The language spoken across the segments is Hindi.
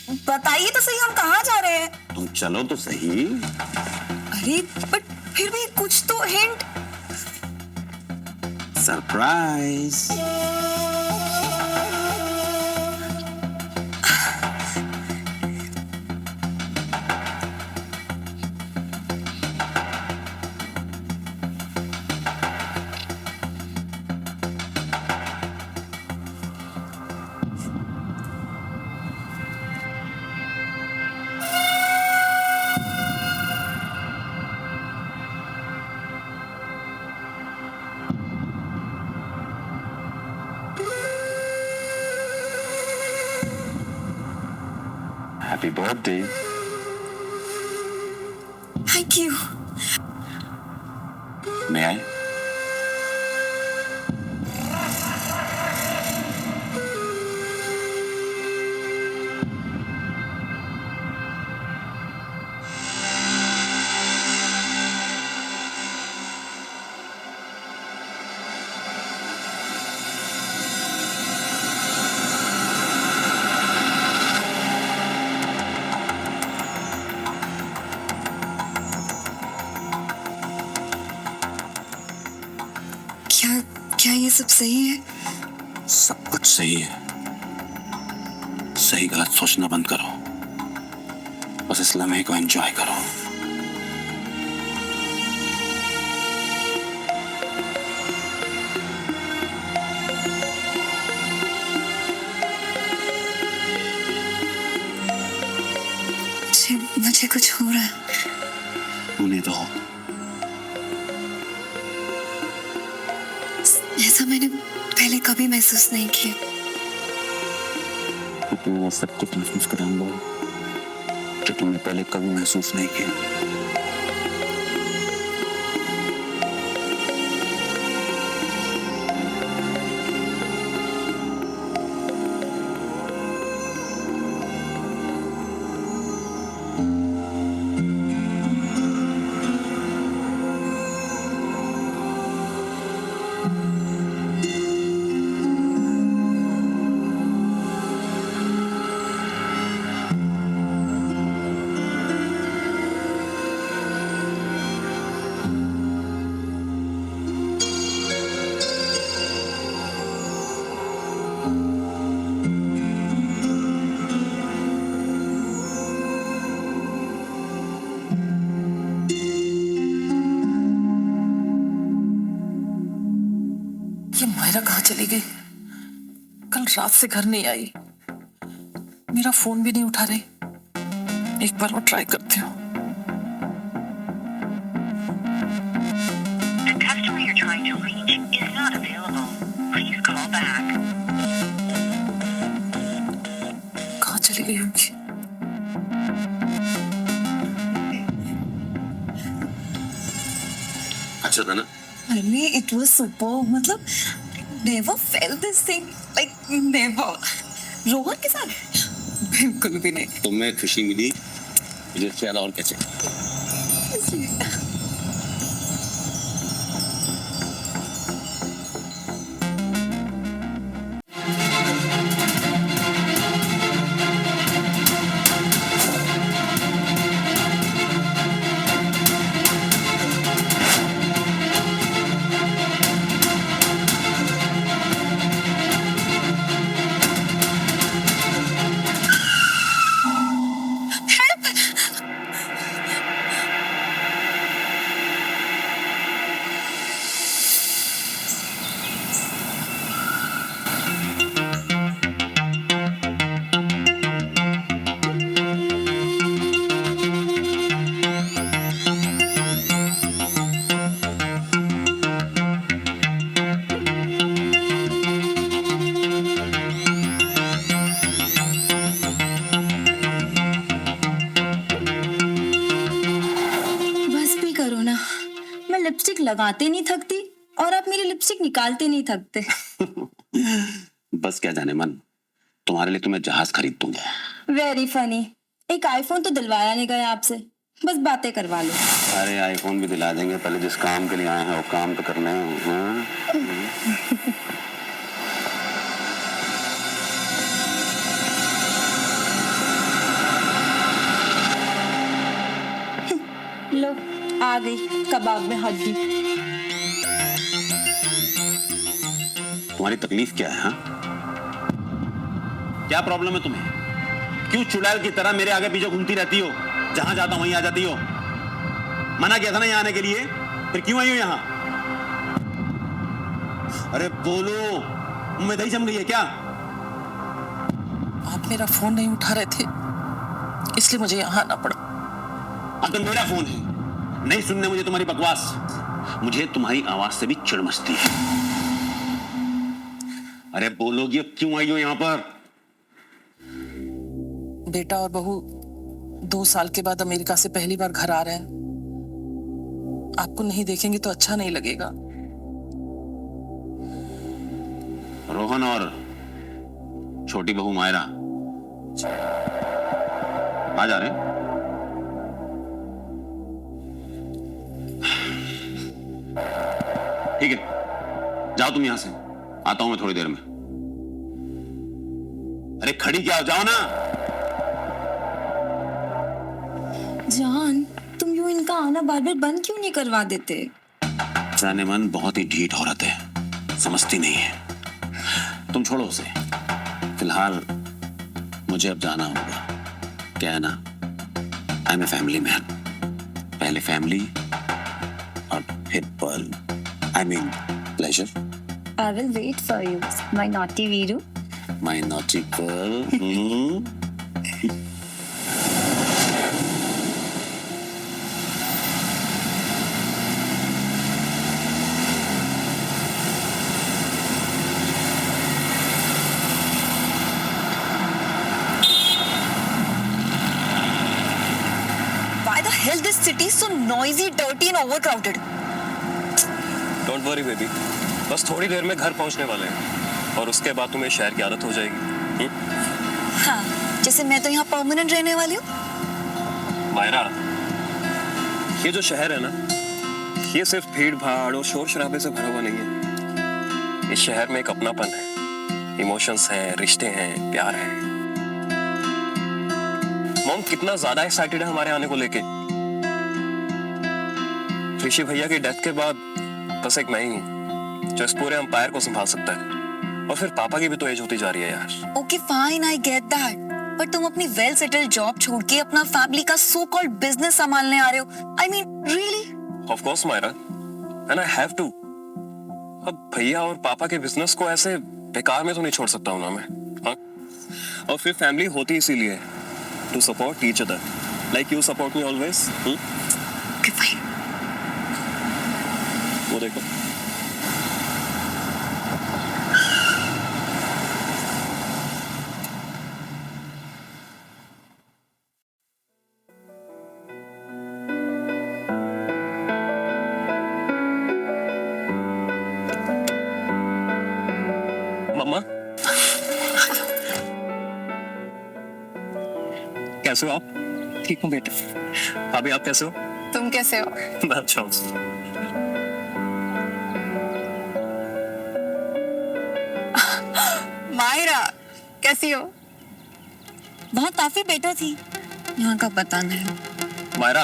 बताइए तो सही, हम कहाँ जा रहे हैं? तुम चलो तो सही। अरे बट फिर भी कुछ तो hint. Surprise. Happy birthday. Thank you. मैं आए? क्या क्या ये सब सही है? सब कुछ सही है। सही गलत सोचना बंद करो, बस इस लम्हे को एंजॉय करो। मुझे कुछ हो रहा है। उन्हें तो ऐसा मैंने पहले कभी महसूस नहीं किया। वो सब कुछ महसूस कराऊंगा जो तुमने पहले कभी महसूस नहीं किया। ये मायरा कहाँ चली गई? कल रात से घर नहीं आई, मेरा फोन भी नहीं उठा रही। एक बार और ट्राई करती हूँ। The customer you're trying to reach is not available. Please call back. कहाँ चली गई होगी? अच्छा था ना? अरे इट वाज सुपर, मतलब never felt this thing, like never. Rohan के साथ बिल्कुल भी नहीं। तुम्हें खुशी मिली, मुझे ज्यादा और क्या चाहिए? लिपस्टिक लगाते नहीं थकती और आप मेरी लिपस्टिक निकालते नहीं थकते। बस क्या जाने मन, तुम्हारे लिए तो मैं जहाज खरीद दूंगा। Very funny. एक आईफोन तो दिलवाया नहीं गया आपसे, बस बातें करवा लो। अरे आईफोन भी दिला देंगे, पहले जिस काम के लिए आए हैं वो काम तो करना है। आ गई कबाब में हड्डी। तुम्हारी तकलीफ क्या है? हाँ, क्या प्रॉब्लम है तुम्हें? क्यों चुड़ैल की तरह मेरे आगे पीछे घूमती रहती हो? जहां जाता हूं वहीं आ जाती हो। मना किया था ना यहाँ आने के लिए, फिर क्यों आई हो यहाँ? अरे बोलो, मैं दही जम गई है क्या? आप मेरा फोन नहीं उठा रहे थे, इसलिए मुझे यहाँ आना पड़ा। अब तो मेरा फोन है, नहीं सुनने मुझे तुम्हारी बकवास। मुझे तुम्हारी आवाज से भी चिढ़ मचती है। अरे बोलोगी अब क्यों आई हो यहाँ पर? बेटा और बहू 2 साल के बाद अमेरिका से पहली बार घर आ रहे हैं। आपको नहीं देखेंगे तो अच्छा नहीं लगेगा। रोहन और छोटी बहू मायरा आ जा रहे हैं? ठीक है, जाओ तुम यहां से, आता हूं मैं थोड़ी देर में। अरे खड़ी क्या हो, जाओ ना। जान, तुम यूं इनका आना बार बार बंद क्यों नहीं करवा देते? जाने मन बहुत ही ढीठ औरत है, समझती नहीं है। तुम छोड़ो उसे, फिलहाल मुझे अब जाना होगा। क्या है ना, I am a family man. पहले फैमिली और फिर pearl, I mean pleasure. I will wait for you, my naughty Viru. My naughty pearl. Why the hell this city is so noisy, dirty and overcrowded? Don't worry baby, बस थोड़ी देर में घर पहुंचने वाले हैं और उसके बाद तुम्हें शहर की आदत हो जाएगी। हाँ, जैसे मैं तो यहाँ परमानेंट रहने वाली हूँ। मायरा, ये जो शहर है ना, ये सिर्फ भीड़ भाड़ और शोर शराबे से भरा हुआ नहीं है। इस शहर में एक अपनापन है, इमोशंस हैं, रिश्ते हैं, प्यार है। मॉम कितना ज्यादा एक्साइटेड है हमारे आने को लेके। ऋषि भैया की डेथ के बाद बस एक मैं ही हूँ जो इस पूरे अंपायर को संभाल सकता है। और फिर पापा की भी तो एज होती जा रही है यार। Okay, fine, I get that. पर तुम अपनी वेल सेटल्ड जॉब छोड़ के अपना फैमिली का सो कॉल्ड बिजनेस संभालने आ रहे हो। I mean, really? Of course, Myra, and I have to. अब भैया और पापा के बिजनेस को ऐसे बेकार में तो नहीं छोड़ सकता हूँ ना मैं, हाँ? और फिर फैमिली होती इसीलिए to support each other, like you support me always. Okay, fine. वो देखो। मम्मा, कैसे हो आप? ठीक हूँ बेटा, भाभी आप कैसे हो? तुम कैसे हो? मैं अच्छा हूँ। मायरा, कैसी हो? बहुत काफी बेटर थी, यहाँ का पता नहीं। मायरा,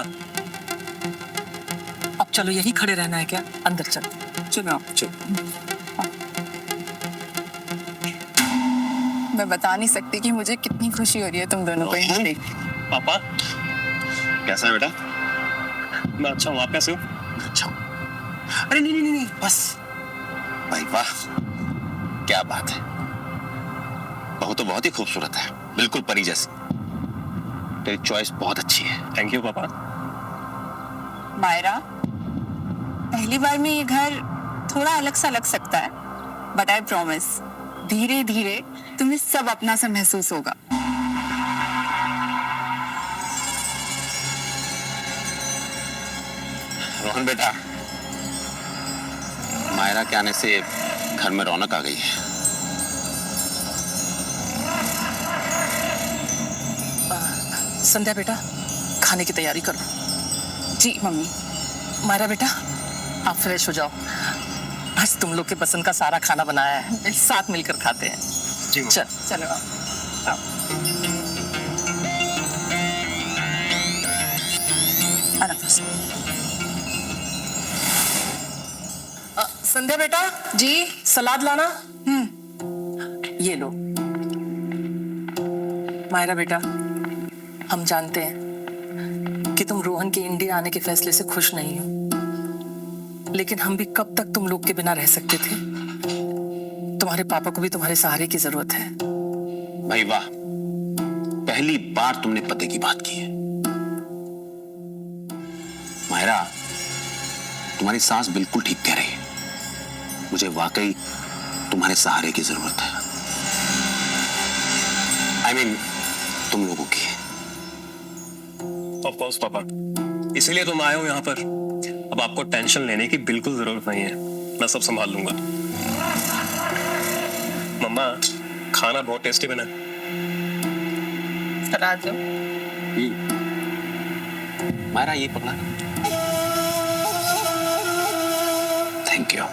अब चलो, यही खड़े रहना है क्या? अंदर चलो। चलो चलो। मैं बता नहीं सकती कि मुझे कितनी खुशी हो रही है तुम दोनों को यहाँ देख के। पापा कैसा है बेटा? मैं अच्छा हूँ, आप कैसे हो? अच्छा, अरे नहीं नहीं नहीं, बस भाई, वाह क्या बात है। बहू तो बहुत ही खूबसूरत है, बिल्कुल परी जैसी। तेरी चॉइस बहुत अच्छी है। थैंक यू पापा। मायरा, पहली बार में ये घर थोड़ा अलग सा लग सकता है, बट आई प्रॉमिस धीरे धीरे तुम्हें सब अपना सा महसूस होगा। रोहन बेटा, मायरा के आने से घर में रौनक आ गई है। संध्या बेटा, खाने की तैयारी करो। जी मम्मी। मायरा बेटा, आप फ्रेश हो जाओ। आज तुम लोग के पसंद का सारा खाना बनाया है, साथ मिलकर खाते हैं। जी चल चलो आओ। आना बस। संध्या बेटा जी। सलाद लाना। ये लो। मायरा बेटा, हम जानते हैं कि तुम रोहन के इंडिया आने के फैसले से खुश नहीं हो, लेकिन हम भी कब तक तुम लोग के बिना रह सकते थे। तुम्हारे पापा को भी तुम्हारे सहारे की जरूरत है। भाई वाह, पहली बार तुमने पते की बात की है। मायरा, तुम्हारी सास बिल्कुल ठीक कह रही है। मुझे वाकई तुम्हारे सहारे की जरूरत है। I mean, तुम लोगों की। ऑफ कोर्स पापा, इसीलिए तो मैं आया हूं यहाँ पर। अब आपको टेंशन लेने की बिल्कुल जरूरत नहीं है, मैं सब संभाल लूंगा। मम्मा, खाना बहुत टेस्टी बना है। राज मायरा ये पकड़ा। Thank you.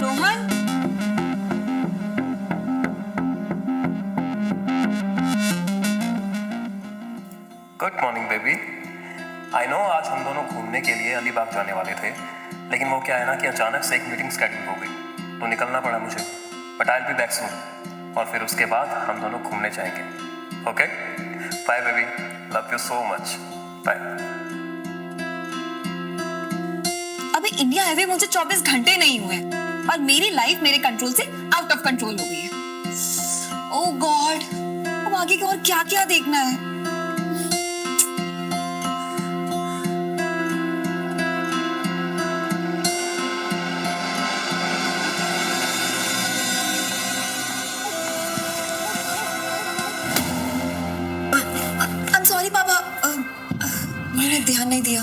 Rohan, good morning baby. I know आज हम दोनों घूमने के लिए अलीबाग जाने वाले थे, लेकिन वो क्या है ना कि अचानक से एक मीटिंग स्केड्यूल हो गई, तो निकलना पड़ा मुझे। But I will be back soon, और फिर उसके बाद हम दोनों घूमने जाएंगे। Okay, bye baby, love you so much, bye. अबे इंडिया हाईवे मुझे 24 घंटे नहीं हुए और मेरी लाइफ मेरे कंट्रोल से आउट ऑफ कंट्रोल हो गई है। ओह गॉड, अब आगे का और क्या क्या देखना है। I'm sorry पापा, मैंने ध्यान नहीं दिया।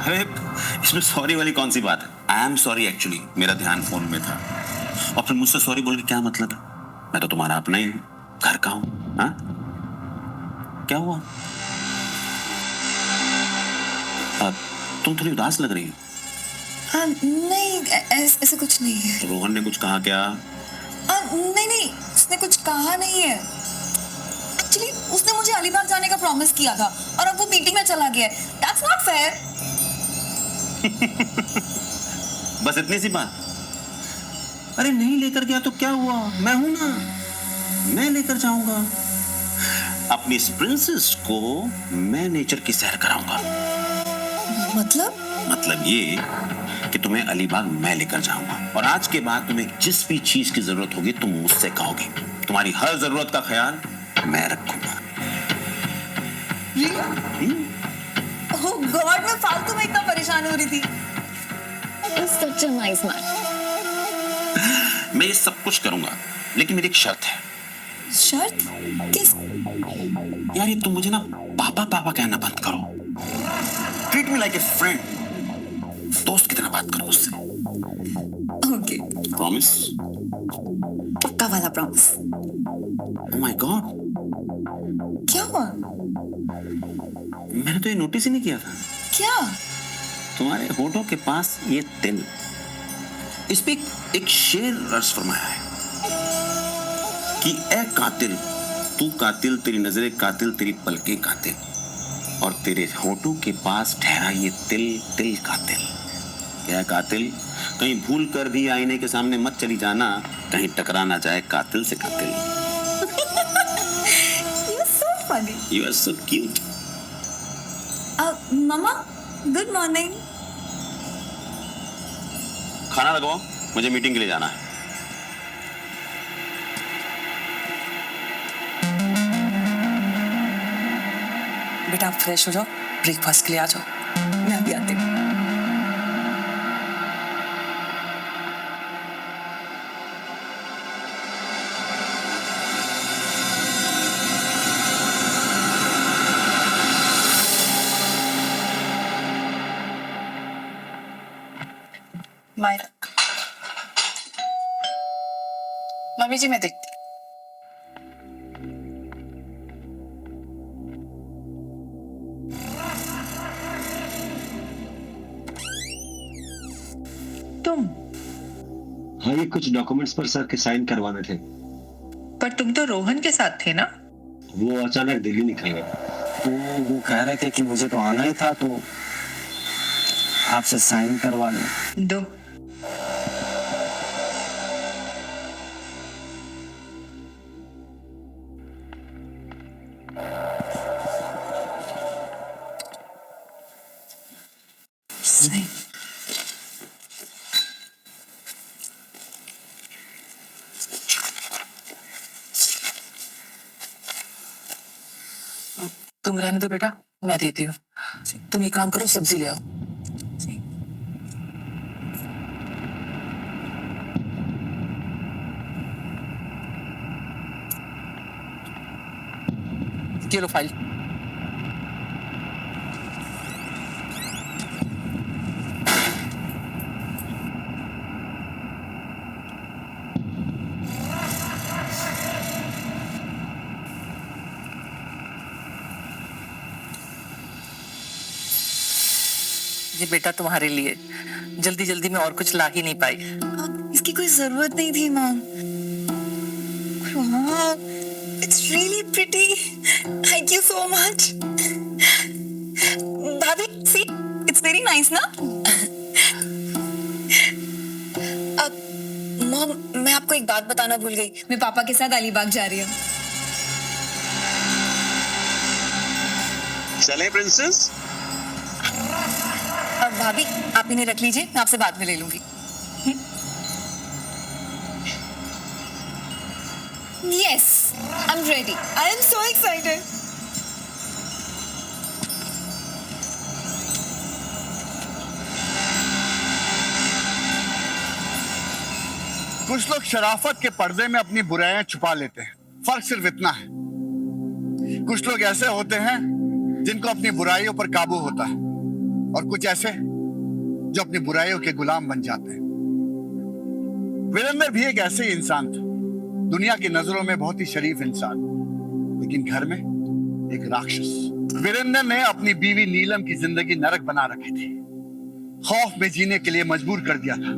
अरे इसमें सॉरी वाली कौन सी बात है? आई एम सॉरी एक्चुअली, मेरा ध्यान फोन में था। और फिर मुझसे सॉरी बोल के क्या मतलब है? मैं तो तुम्हारा अपना ही हूं, घर का हूं। हाँ, क्या हुआ? तुम थोड़ी उदास लग रही हो। नहीं, ऐसे कुछ नहीं है। रोहन ने कुछ कहा क्या? नहीं, उसने कुछ कहा नहीं है। एक्चुअली उसने मुझे अलीबाग जाने का प्रॉमिस किया था और अब वो मीटिंग में चला गया है। That's not fair. बस इतनी सी बात? अरे नहीं लेकर गया तो क्या हुआ? मैं हूं ना, मैं लेकर जाऊंगा। अपनी इस प्रिंसेस को मैं नेचर की सैर कराऊंगा। मतलब ये कि तुम्हें अलीबाग मैं लेकर जाऊंगा, और आज के बाद तुम्हें जिस भी चीज की जरूरत होगी तुम मुझसे कहोगे। तुम्हारी हर जरूरत का ख्याल मैं रखूंगा। ओह गॉड, मैं फालतू में इतना परेशान हो रही थी। Such a nice man. मैं ये सब कुछ करूंगा, लेकिन मेरी एक शर्त है। शर्त? किस? यार ये तुम मुझे ना पापा पापा कहना बंद करो। Treat me like a friend, दोस्त की तरह बात करो मुझसे। Okay, promise? पक्का वाला प्रॉमिस। ओह माय गॉड, क्या हुआ? मैंने तो ये नोटिस ही नहीं किया था। क्या? तुम्हारे होठों के पास ये तिल, इस पे एक शेर रस फरमाया है कि ए कातिल, तू कातिल, तेरी नजरें कातिल, तेरी पलकें कातिल, और तेरे होठों के पास ठहरा ये तिल, तिल कातिल। क्या कातिल, कहीं भूल कर भी आईने के सामने मत चली जाना, कहीं टकरा ना जाए कातिल से कातिल। You're so funny. You are so cute. मम्मा, गुड मॉर्निंग। खाना लगाओ। मुझे मीटिंग के लिए जाना है। बेटा आप फ्रेश हो जाओ, ब्रेकफास्ट के लिए आ जाओ, मैं अभी आती हूँ। मायरा, मम्मी जी मैं देखती। तुम? हाँ, ये कुछ डॉक्यूमेंट्स पर सर के साइन करवाने थे। पर तुम तो रोहन के साथ थे ना? वो अचानक दिल्ली निकल गए। तो वो कह रहे थे कि मुझे तो आना ही था, तो आपसे साइन करवा लें। दो। नहीं, तुम रहने दो बेटा, मैं देती हूँ। तुम एक काम करो, सब्जी ले आओ। ये लो फाइल। ये बेटा तुम्हारे लिए, जल्दी जल्दी में और कुछ ला ही नहीं पाई। इसकी कोई जरूरत नहीं थी mom. It's really pretty, thank you so much. भाभी सी, इट्स वेरी नाइस ना। अब मॉम, मैं आपको एक बात बताना भूल गई, मैं पापा के साथ अलीबाग जा रही हूँ। चले प्रिंसेस। अब भाभी आप इन्हें रख लीजिए, मैं आपसे बाद में ले लूंगी। Yes, I am ready, I am so excited. कुछ लोग शराफत के पर्दे में अपनी बुराइयां छुपा लेते हैं, फर्क सिर्फ इतना है। कुछ लोग ऐसे होते हैं जिनको अपनी बुराइयों पर काबू होता है, और कुछ ऐसे जो अपनी बुराइयों के गुलाम बन जाते हैं। वीरेंद्र भी एक ऐसे ही इंसान था, दुनिया की नजरों में बहुत ही शरीफ इंसान, लेकिन घर में एक राक्षस। वीरेंद्र ने अपनी बीवी नीलम की जिंदगी नरक बना रखी थी, खौफ में जीने के लिए मजबूर कर दिया था।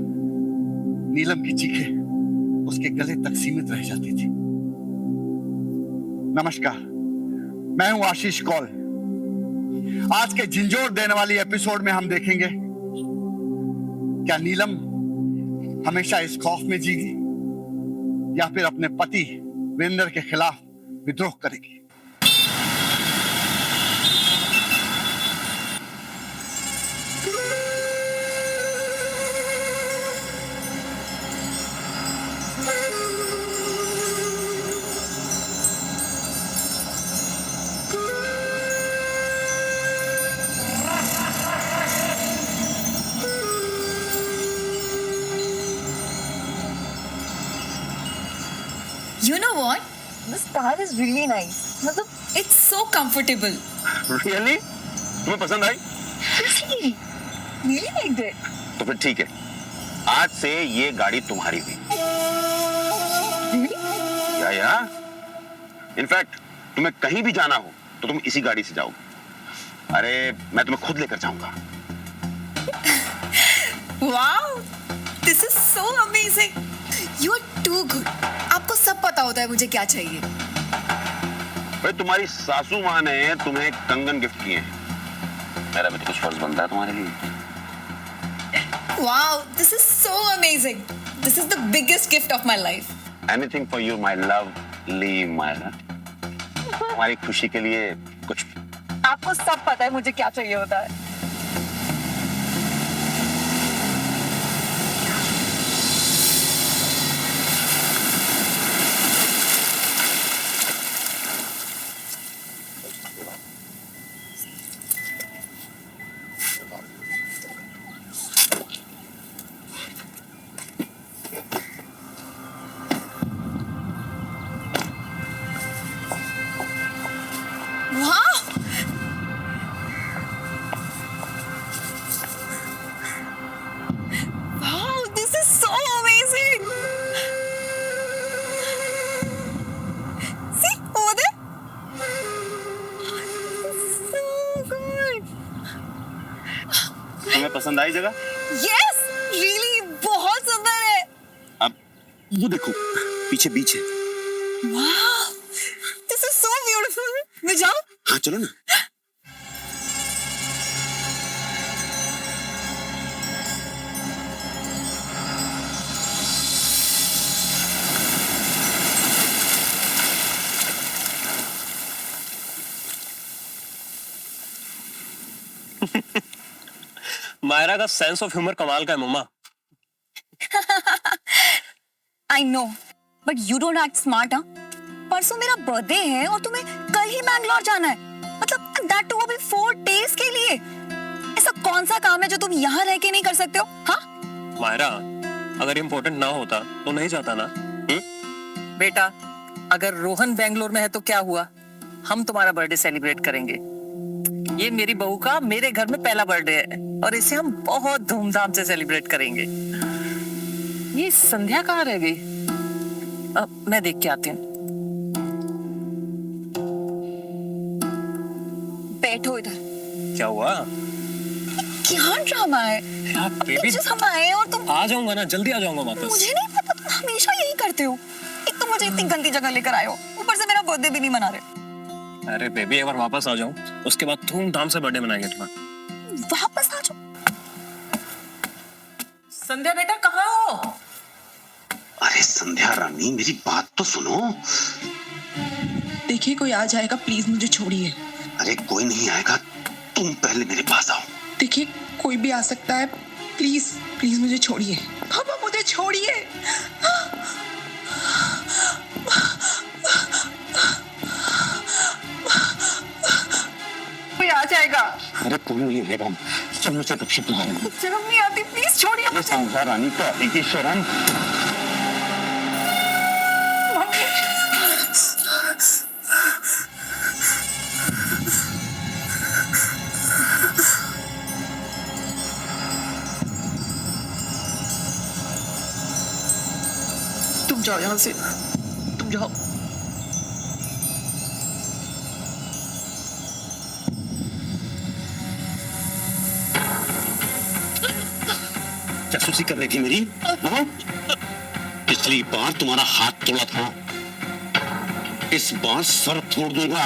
नीलम की चीखें उसके गले तक सीमित रह जाती थी। नमस्कार, मैं हूं आशीष कौल। आज के झिंझोर देने वाली एपिसोड में हम देखेंगे क्या नीलम हमेशा इस खौफ में जीगी या फिर अपने पति वीरेंद्र के खिलाफ विद्रोह करेगी। You know what? This car is really nice. मतलब, it's so comfortable. Really? तुम्हें पसंद आई? Really? Really liked it. तो फिर ठीक है, आज से ये गाड़ी तुम्हारी हुई। Really? या इनफैक्ट तुम्हें कहीं भी जाना हो तो तुम इसी गाड़ी से जाओगे। अरे मैं तुम्हें खुद लेकर जाऊंगा। Wow! This is so amazing. You are too good. आपको सब पता होता है मुझे क्या चाहिए। भाई तुम्हारी सासू माँ ने तुम्हें कंगन गिफ्ट किए हैं, मेरा भी तो कुछ फर्ज बनता है तुम्हारे लिए। Wow! This is so amazing. This is the biggest gift of my life. Anything for you, my lovely Myra. तुम्हारी खुशी के लिए कुछ। आपको सब पता है मुझे क्या चाहिए होता है। तुम्हें पसंद आई जगह? यस, रियली बहुत सुंदर है। अब वो देखो पीछे बीच है। वाह, दिस इज सो ब्यूटीफुल। मैं जाऊं? हाँ चलो ना। मायरा का सेंस ऑफ ह्यूमर कमाल का है मम्मा। I know, but you don't act smart. हाँ, परसों मेरा बर्थडे है और तुम्हें कल ही बैंगलोर जाना है, मतलब दैट टू अभी 4 डेज के लिए। ऐसा कौन सा काम है जो तुम यहाँ रह के नहीं कर सकते हो? हाँ मायरा, अगर इम्पोर्टेंट ना होता तो नहीं जाता ना। बेटा, अगर रोहन बेंगलोर में है तो क्या हुआ, हम तुम्हारा बर्थडे सेलिब्रेट करेंगे। ये मेरी बहू का मेरे घर में पहला बर्थडे है और इसे हम बहुत धूमधाम से सेलिब्रेट करेंगे। ये संध्या कहाँ रह गई? मैं देख के आती हूँ। बैठो इधर। क्या हुआ? क्या ड्रामा है? बेबी, Just हम आए और तुम। आ जाऊंगा ना, जल्दी आ जाऊंगा वापस। मुझे नहीं पता, तुम हमेशा यही करते हो। एक तो मुझे इतनी गंदी जगह लेकर आए हो, ऊपर से मेरा बर्थडे भी नहीं मना रहे। अरे बेबी, एक बार वापस आ जाऊं, उसके बाद धूमधाम से बर्थडे मनाएंगे तुम्हारा। वापस आ जाओ। संध्या बेटा कहाँ हो? अरे संध्या रानी, मेरी बात तो सुनो। देखिए कोई आ जाएगा, प्लीज मुझे छोड़िए। अरे कोई नहीं आएगा, तुम पहले मेरे पास आओ। देखिए कोई भी आ सकता है, प्लीज प्लीज मुझे छोड़िए। पापा मुझे छोड़िए। कोई आ जाएगा। अरे कोई नहीं आएगा, चल मुझे गपशप लगाएंगे। शर्म नहीं आती, प्लीज छोड़िए मुझे। संध्या रानी को आने की शर्म। तुम जाओ यहाँ से, तुम जाओ। जासूसी कर रही थी मेरी? हाँ? पिछली बार तुम्हारा हाथ तोड़ा था, इस बार सर तोड़ दूंगा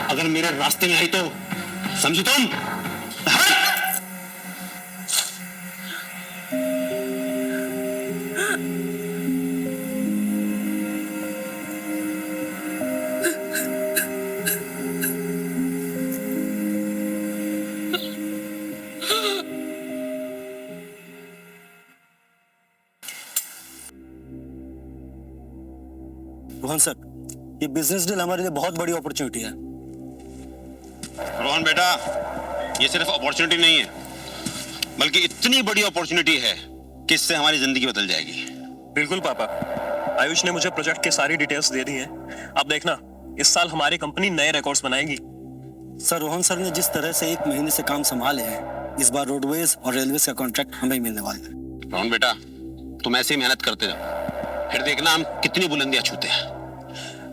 अगर मेरे रास्ते में आई तो। समझी तुम? रोहन सर, ये बिजनेस डील हमारे लिए बहुत बड़ी अपॉर्चुनिटी है। रोहन बेटा, ये सिर्फ अपॉर्चुनिटी नहीं है, बल्कि इतनी बड़ी अपॉर्चुनिटी है कि इससे हमारी जिंदगी बदल जाएगी। बिल्कुल पापा, आयुष ने मुझे प्रोजेक्ट के सारी डिटेल्स दे दी हैं। अब देखना, इस साल हमारी कंपनी नए रिकॉर्ड्स बनाएगी। सर, रोहन सर ने जिस तरह से 1 महीने से काम संभाले हैं, इस बार रोडवेज और रेलवेज का कॉन्ट्रैक्ट हमें ही मिलने वाला है। रोहन बेटा, तुम ऐसे ही मेहनत करते रहो, फिर देखना हम कितनी बुलंदियां छूते हैं।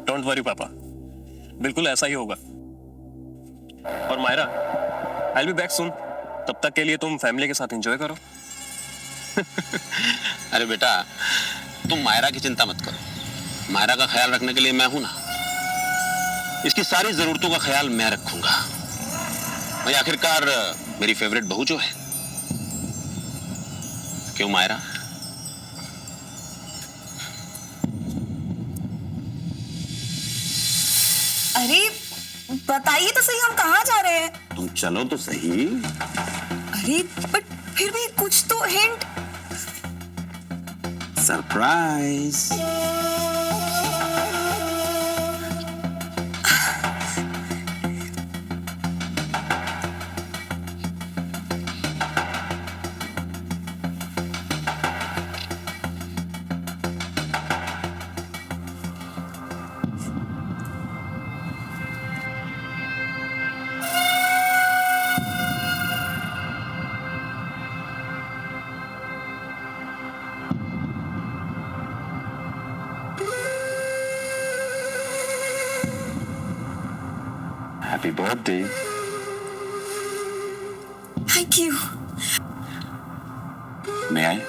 डोंट वरी पापा, बिल्कुल ऐसा ही होगा। और Myra, I will be back soon. तब तक के लिए तुम फैमिली के साथ एंजॉय करो। अरे बेटा, तुम मायरा की चिंता मत करो, मायरा का ख्याल रखने के लिए मैं हूं ना। इसकी सारी जरूरतों का ख्याल मैं रखूंगा। और आखिरकार मेरी फेवरेट बहू जो है, क्यों मायरा? अरे बताइए तो सही, हम कहाँ जा रहे हैं? तुम चलो तो सही। अरे बट फिर भी कुछ तो hint. Surprise. Happy birthday. Thank you. मैं आए?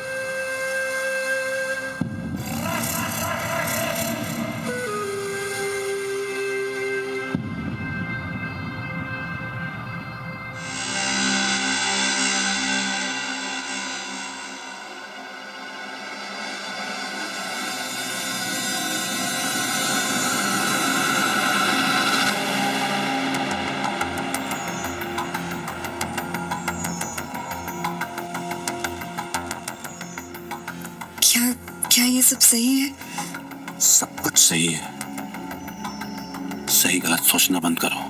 क्या क्या ये सब सही है? सब कुछ सही है। सही गलत सोचना बंद करो,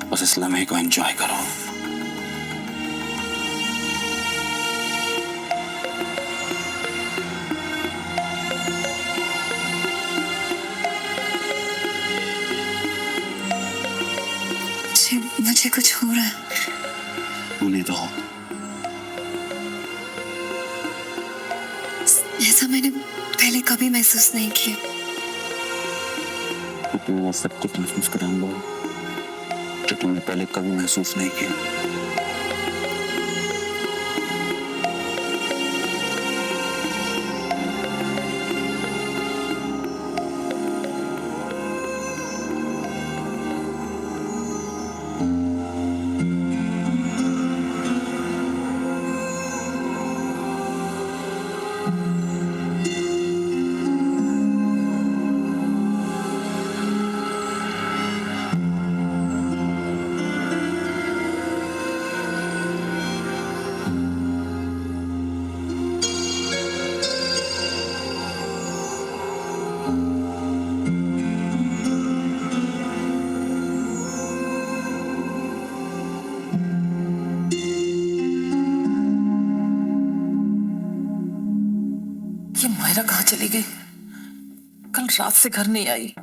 बस इस लम्हे को एंजॉय करो। मुझे कुछ हो रहा है। उन्हें तो ऐसा मैंने पहले कभी महसूस नहीं किया। तुमने सब कुछ महसूस करा जो तुमने पहले कभी महसूस नहीं किया। ये मायरा कहाँ चली गई? कल रात से घर नहीं आई,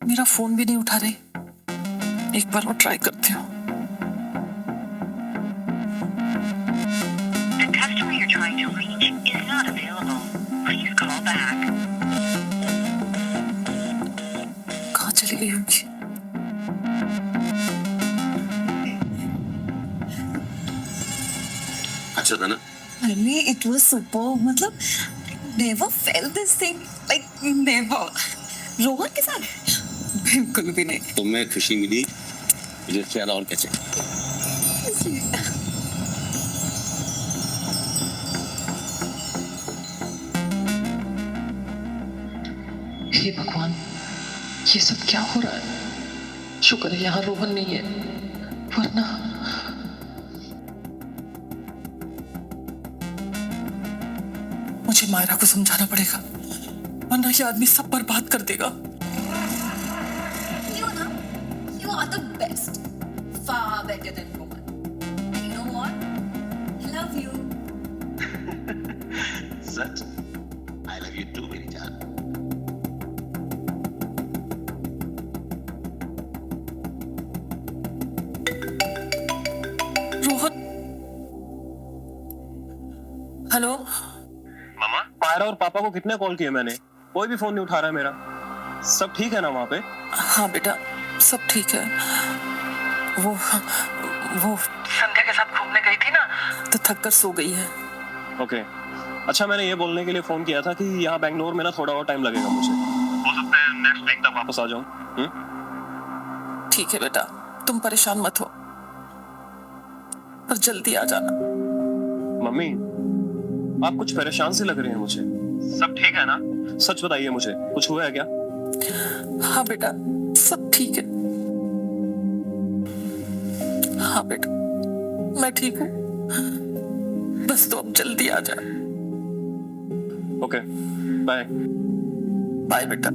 मेरा फोन भी नहीं उठा रही। एक बार और ट्राई करती हूँ। The customer you're trying to reach is not available. Please call back. कहाँ चली गई होगी? अच्छा था ना? अरे इट वाज सुपर। मतलब never felt this thing, like never. Rohan के साथ बिल्कुल भी नहीं। तुम्हें खुशी मिली, मुझे ज्यादा और क्या चाहिए? हे भगवान, ये सब क्या हो रहा है? शुक्र है यहाँ रोहन नहीं है, वरना मुझे मायरा को समझाना पड़ेगा, वरना ये आदमी सब बर्बाद कर देगा। You are the best, far better than Rohan. And you know what? I love you. Such? I love you too, मेरी जान। रोहन, हेलो। मामा, मायरा और पापा को कितने कॉल किए मैंने, कोई भी फोन नहीं उठा रहा है मेरा। सब ठीक है ना वहाँ पे? हाँ बेटा, सब ठीक है। वो संध्या के साथ घूमने गई थी ना, तो थक कर सो गई है। ओके। अच्छा, मैंने ये बोलने के लिए फोन किया था कि यहाँ बेंगलोर में ना थोड़ा और टाइम लगेगा मुझे। हो सकता है नेक्स्ट वीक तक वापस आ जाऊँ। ठीक है बेटा, तुम परेशान मत हो, पर जल्दी आ जाना। मम्मी, आप कुछ परेशान से लग रही हैं मुझे। सब ठीक है ना? सच बताइए मुझे, कुछ हुआ है क्या? हाँ बेटा, सब ठीक है। हाँ बेटा, मैं ठीक हूँ, बस तो अब जल्दी आ जा। Okay, bye. बाय बेटा।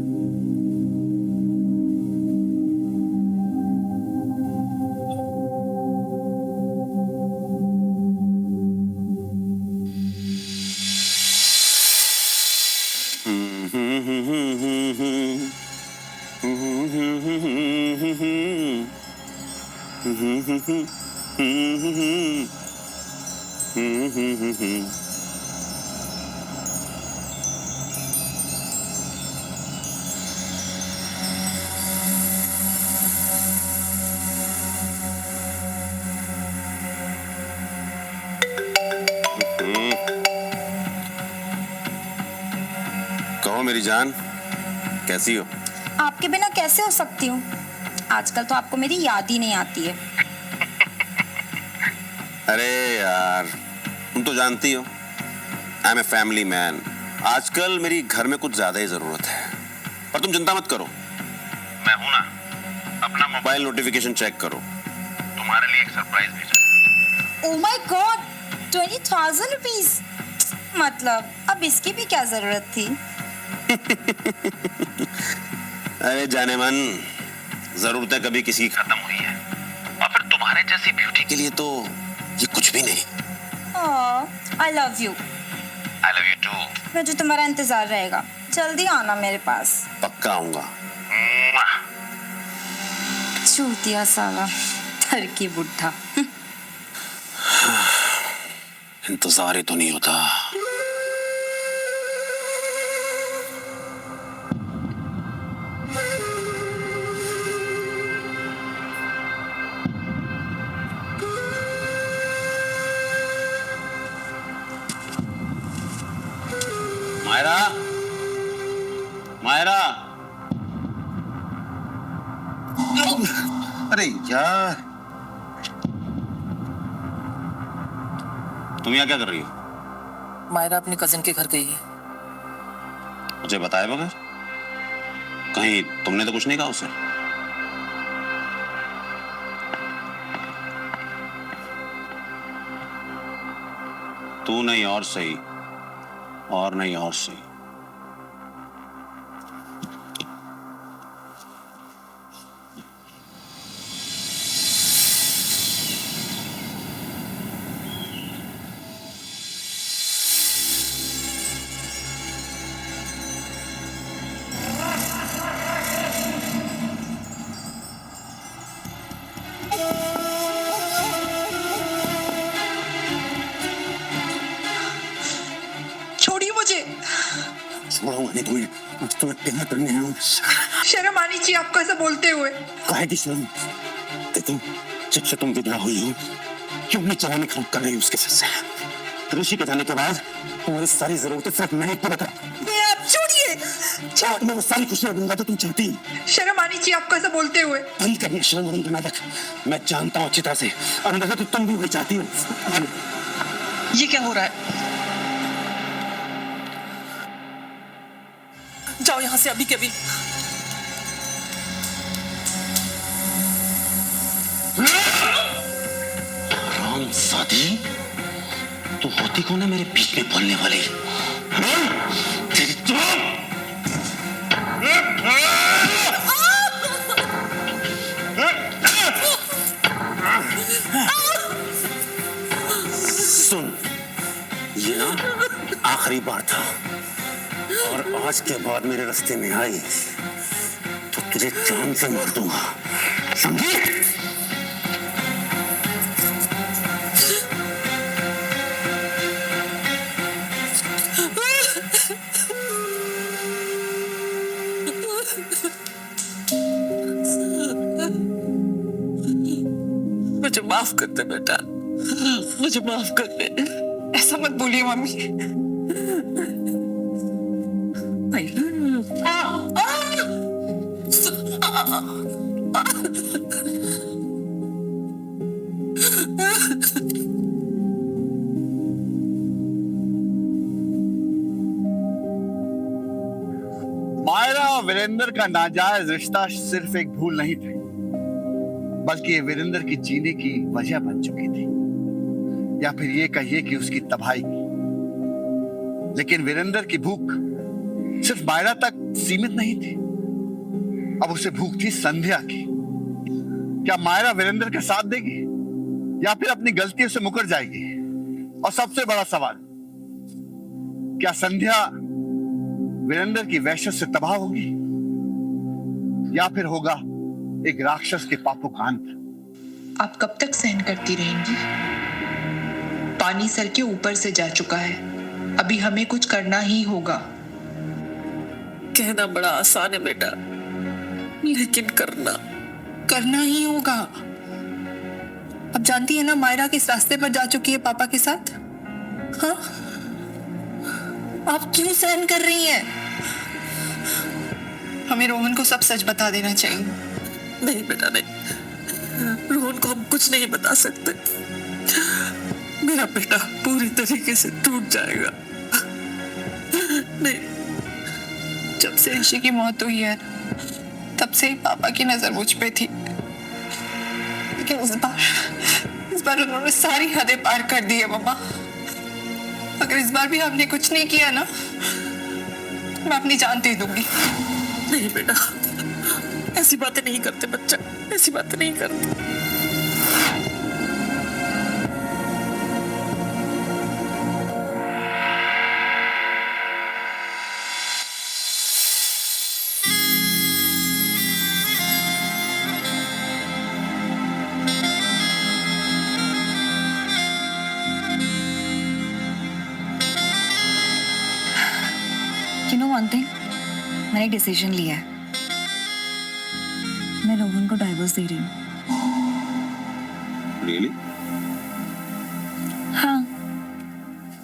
मेरी जान, कैसी हो? आपके बिना कैसे हो सकती हूँ? आजकल तो आपको मेरी याद ही नहीं आती है। अरे यार, तुम तो जानती हो I am a family man. आजकल मेरी घर में कुछ ज्यादा ही जरूरत है, पर तुम चिंता मत करो, मैं हूं ना। अपना मोबाइल नोटिफिकेशन चेक करो, तुम्हारे लिए एक सरप्राइज भेजा। Oh my God, 20,000 rupees. मतलब अब इसकी भी क्या जरूरत थी? अरे जाने मन, जरूरतें कभी किसी की खत्म हुई है, और फिर तुम्हारे जैसी ब्यूटी के लिए तो ये कुछ भी नहीं। I love you. I love you too. मुझे तुम्हारा इंतजार रहेगा, जल्दी आना मेरे पास। पक्का आऊंगा। चूतिया साला, ठरकी बुढ़ा। इंतजार ही तो नहीं होता। मायरा, मायरा, अरे यार, तुम यहाँ क्या कर रही हो? मायरा अपनी कजिन के घर गई है। मुझे बताए बगैर? कहीं तुमने तो कुछ नहीं कहा उसे? तू नहीं और सही, और नहीं और सही। छोड़िए मुझे। छोड़ूंगा नहीं तुम्हें, आज तुम्हें प्यार करने आया हूँ। शर्म आनी चाहिए आपको ऐसा बोलते हुए। काहे की शर्म? देखो, जब से तुम विधवा हुई हो, क्यों नहीं चलाने खराब कर रही हो उसके सर से। ऋषि के जाने के बाद तुम्हारी सारी जरूरतें सिर्फ मैं ही पूरा कर। आप छोड़िए। चाट में वो सारी खुशियां दूंगा तो तुम चाहती। शर्म आनी चाहिए आपको ऐसा बोलते हुए। बंद करिए शर्म का नाटक। मैं जानता हूँ अच्छी तरह से, और अंदर से तो तुम भी वही चाहती हो। ये क्या हो रहा है? जाओ यहाँ से अभी के अभी। हरामजादी, तू होती कौन है मेरे बीच में बोलने वाली? तेरी तो सुन, ये ना आखिरी बार था, और आज के बाद मेरे रास्ते में आई तो तुझे जान से मार दूंगा, समझी? मुझे माफ कर दे बेटा, मुझे माफ कर दे। ऐसा मत बोलिए मम्मी। मायरा और वीरेंद्र का नाजायज रिश्ता सिर्फ एक भूल नहीं थी, बल्कि ये वीरेंद्र की जीने की वजह बन चुकी थी, या फिर ये कहिए कि उसकी तबाही की। लेकिन वीरेंद्र की भूख सिर्फ मायरा तक सीमित नहीं थी, अब उसे भूख थी संध्या की। क्या मायरा वीरेंद्र का साथ देगी, या फिर अपनी गलतियों से मुकर जाएगी? और सबसे बड़ा सवाल, क्या संध्या वीरेंद्र की वहशत से तबाह होगी, या फिर होगा एक राक्षस के पापों का अंत? आप कब तक सहन करती रहेंगी? पानी सर के ऊपर से जा चुका है, अभी हमें कुछ करना ही होगा। कहना बड़ा आसान है बेटा, लेकिन करना ही होगा। अब जानती है ना मायरा किस रास्ते पर जा चुकी है पापा के साथ। हाँ, आप क्यों सहन कर रही हैं? हमें रोहन को सब सच बता देना चाहिए। नहीं बेटा नहीं, रोहन को हम कुछ नहीं बता सकते। मेरा बेटा पूरी तरीके से टूट जाएगा। नहीं, जब से ऋषि की मौत हुई है तब से ही पापा की नजर मुझ पे थी, लेकिन इस बार उन्होंने सारी हदें पार कर दी है मम्मा। अगर इस बार भी हमने कुछ नहीं किया ना, मैं अपनी जान दे दूंगी। नहीं बेटा, ऐसी बातें नहीं करते बच्चा, ऐसी बातें नहीं करते। You know one thing? मैंने डिसीजन लिया है। मैं रोहन को डाइवोर्स दे रही हूँ। रियली? हाँ,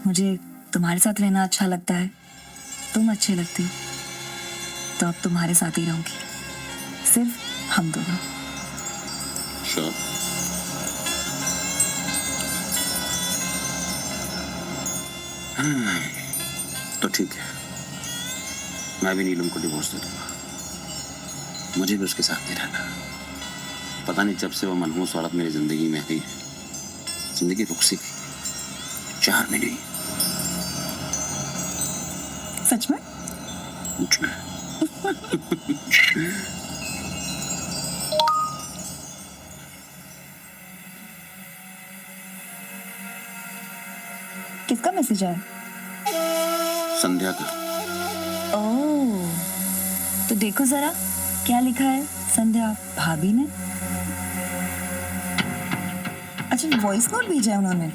मुझे तुम्हारे साथ रहना अच्छा लगता है, तुम अच्छे लगती हो, तो अब तुम्हारे साथ ही रहूंगी, सिर्फ हम दोनों। श्योर? तो ठीक है, मैं भी नीलम को डिवोर्स दे दूंगा। मुझे भी उसके साथ नहीं रहना। पता नहीं जब से वो मनहूस औरत मेरी जिंदगी में आई, जिंदगी रुक सी गई, चार में नहीं। सच में? मुझ में। किसका मैसेज आया? संध्या का। ओह, तो देखो जरा क्या लिखा है संध्या भाभी ने। अच्छा, वॉइस नोट भेजा है उन्होंने।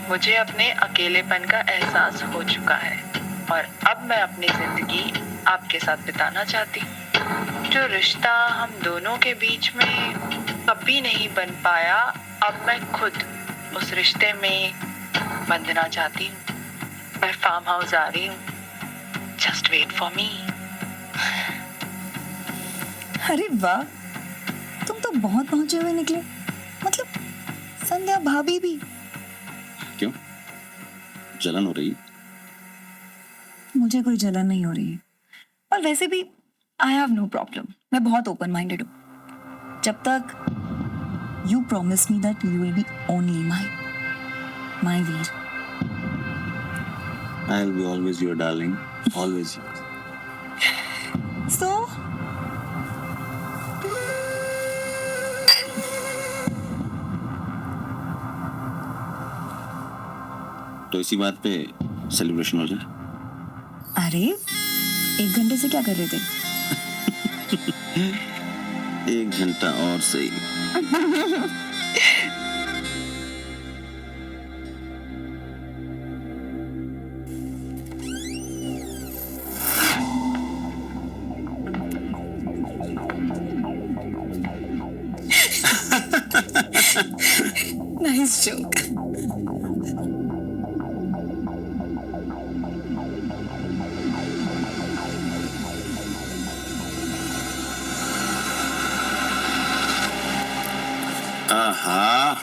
मुझे अपने अकेलेपन का एहसास हो चुका है और अब मैं अपनी जिंदगी आपके साथ बिताना चाहती हूँ। जो रिश्ता हम दोनों के बीच में कभी नहीं बन पाया, अब मैं खुद उस रिश्ते में बंधना चाहती हूँ। मैं फार्म हाउस आ रही हूँ, जस्ट वेट फॉर मी। अरे वाह, तुम तो बहुत पहुंचे हुए निकले। मतलब संध्या भाभी भी। क्यों? जलन हो रही? मुझे कोई जलन नहीं हो रही है, और वैसे भी आई हैव नो प्रॉब्लम। मैं बहुत ओपन माइंडेड हूँ, जब तक you promise me that you will be only my Veer. I'll be always your darling, always yours. So तो इसी बात पे सेलिब्रेशन हो जाए। अरे 1 घंटे से क्या कर रहे थे? 1 घंटा और सही। Nice joke. आहा,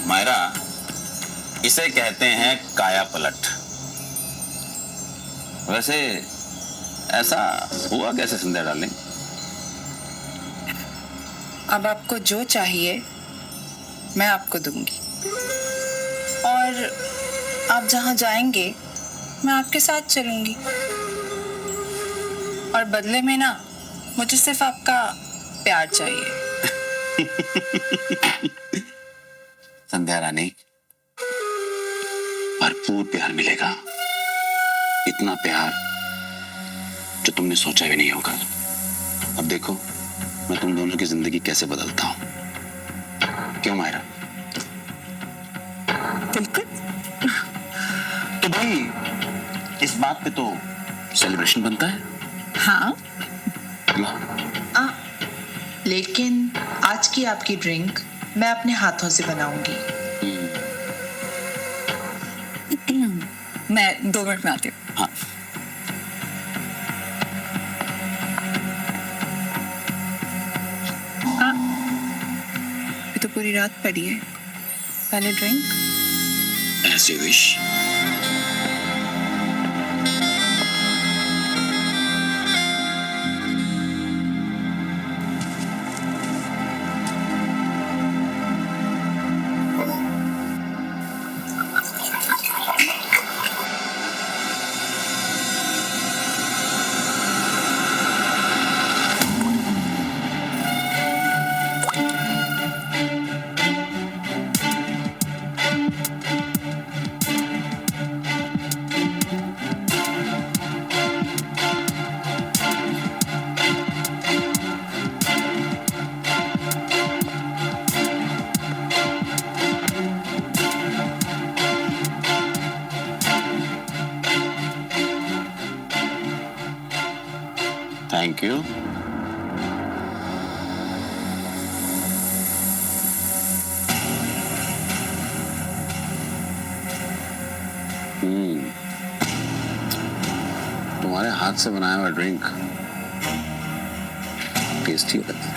मायरा, इसे कहते हैं काया पलट। वैसे ऐसा हुआ कैसे संध्या डार्लिंग? अब आपको जो चाहिए मैं आपको दूंगी, और आप जहां जाएंगे मैं आपके साथ चलूंगी, और बदले में ना मुझे सिर्फ आपका प्यार चाहिए। संध्या रानी, भरपूर प्यार मिलेगा। इतना प्यार जो तुमने सोचा भी नहीं होगा। अब देखो मैं तुम दोनों की जिंदगी कैसे बदलता हूं। क्यों मायरा? बिल्कुल। तो भाई इस बात पे तो सेलिब्रेशन बनता है। हाँ, ला। लेकिन आज की आपकी ड्रिंक मैं अपने हाथों से बनाऊंगी। मैं 2 मिनट में आती हूँ। हाँ, ये तो पूरी रात पड़ी है, पहले drink. as you wish. Thank you. तुम्हारे हाथ से बनाया हुआ ड्रिंक टेस्टी होता है।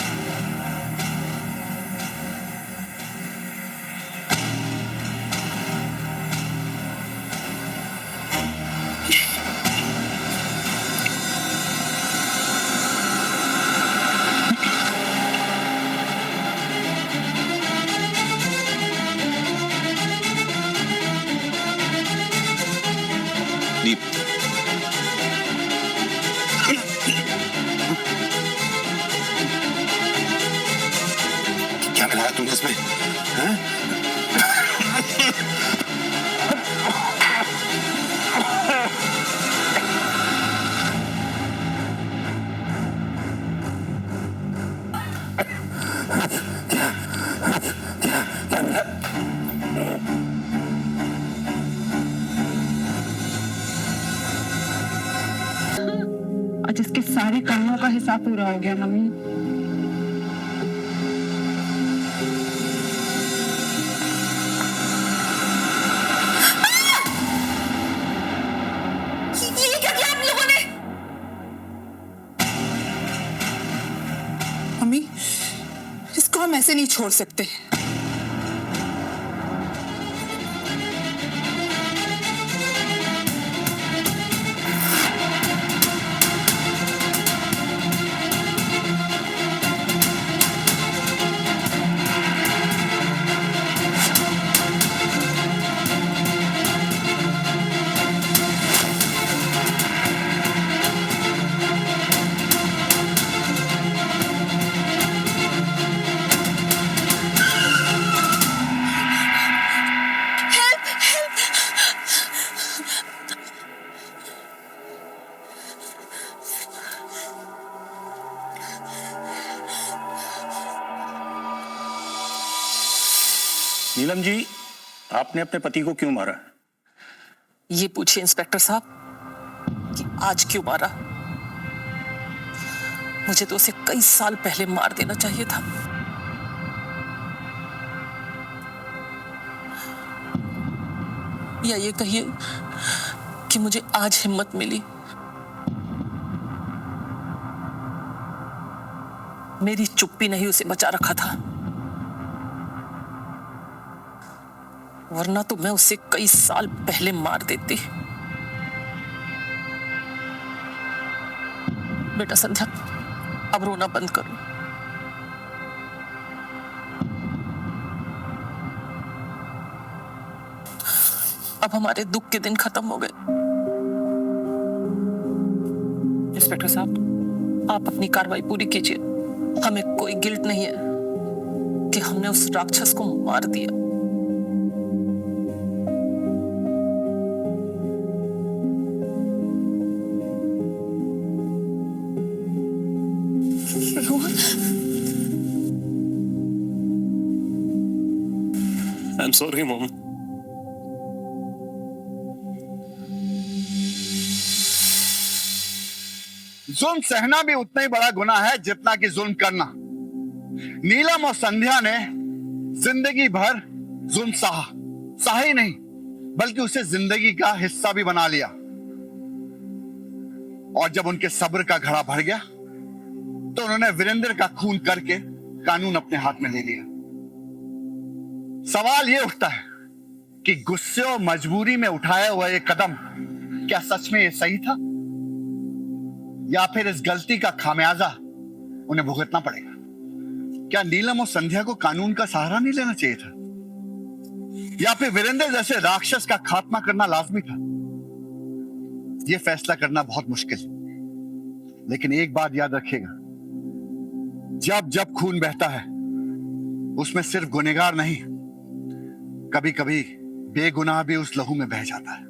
दीप, क्या मिलाया तुमने इसमें? हैं? आज इसके सारे कामों का हिसाब पूरा हो गया मम्मी। ये क्या किया आप लोगों ने? मम्मी, इसको हम ऐसे नहीं छोड़ सकते। नीलम जी, आपने अपने पति को क्यों मारा? ये पूछिए इंस्पेक्टर साहब कि आज क्यों मारा। मुझे तो उसे कई साल पहले मार देना चाहिए था। या ये कहिए कि मुझे आज हिम्मत मिली। मेरी चुप्पी नहीं उसे बचा रखा था, वरना तो मैं उसे कई साल पहले मार देती। बेटा संध्या, अब रोना बंद करो। अब हमारे दुख के दिन खत्म हो गए। इंस्पेक्टर साहब, आप अपनी कार्रवाई पूरी कीजिए। हमें कोई गिल्ट नहीं है कि हमने उस राक्षस को मार दिया। I'm sorry, Mom. जुल्म सहना भी उतना ही बड़ा गुनाह है जितना कि जुल्म करना। नीलम और संध्या ने जिंदगी भर जुल्म सहा ही नहीं बल्कि उसे जिंदगी का हिस्सा भी बना लिया। और जब उनके सब्र का घड़ा भर गया तो उन्होंने वीरेंद्र का खून करके कानून अपने हाथ में ले लिया। सवाल यह उठता है कि गुस्से और मजबूरी में उठाया हुआ यह कदम क्या सच में यह सही था, या फिर इस गलती का खामियाजा उन्हें भुगतना पड़ेगा? क्या नीलम और संध्या को कानून का सहारा नहीं लेना चाहिए था, या फिर वीरेंद्र जैसे राक्षस का खात्मा करना लाजमी था? यह फैसला करना बहुत मुश्किल है, लेकिन एक बात याद रखिएगा, जब जब खून बहता है उसमें सिर्फ गुनहगार नहीं, कभी कभी बेगुनाह भी उस लहू में बह जाता है।